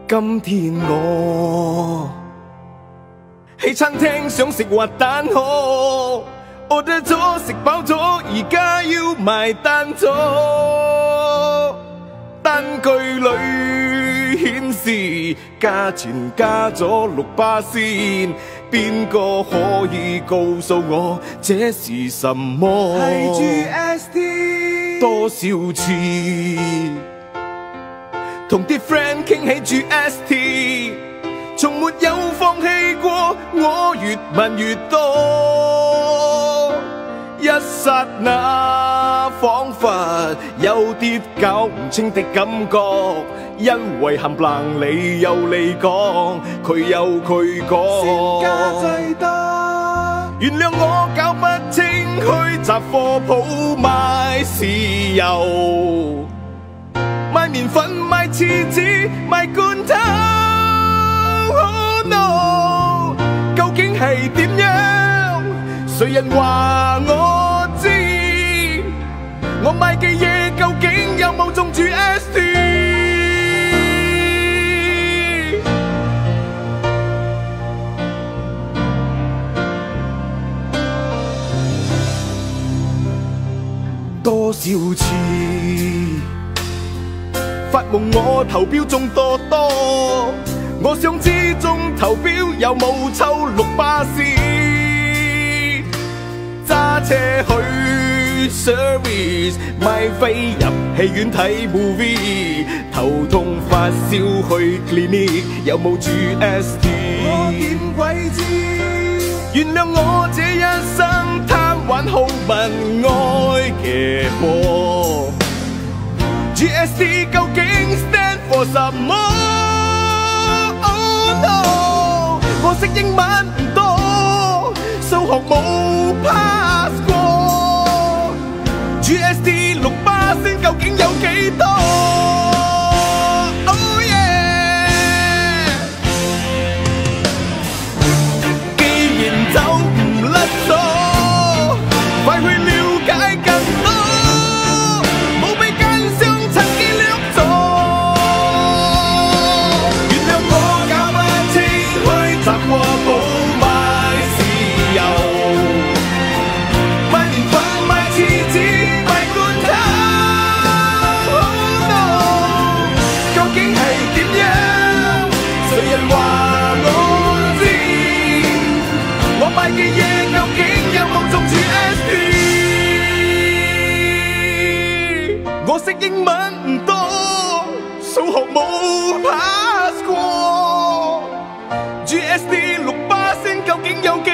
今天我喺餐廳想食滑蛋河，order咗食飽咗，而家要埋單咗。單據裏顯示價錢加咗6%，邊個可以告訴我這是什麼？係 GST 多少次？同啲 friend 傾起 GST， 從沒有放棄過，我越問越多，一剎那彷彿有啲搞唔清的感覺，因為冚唪唥你有你講，佢有佢講，成家制得，原諒我搞不清去雜貨鋪買豉油，買麵粉，買廁紙，買罐頭。Oh no， 究竟係點樣？誰人話我知？我買嘅嘢究竟有冇中 GST？ 多少次？發夢我投標中多多，我想知中投標有冇抽6%？揸車去 service， 買飛入戲院睇 movie， 頭痛發燒去 clinic 有冇 GST？ 我點鬼知？原諒我這一生貪玩好問愛嘅波。GST 究竟 stand for 什麼？ Oh no， 我識英文唔多，數學冇 pass 過。GST 6%究竟有幾多？Oh yeah， 既然走唔甩咗，快去了解更多。我識英文唔多，數學冇 pass 過。GST 6%究竟有幾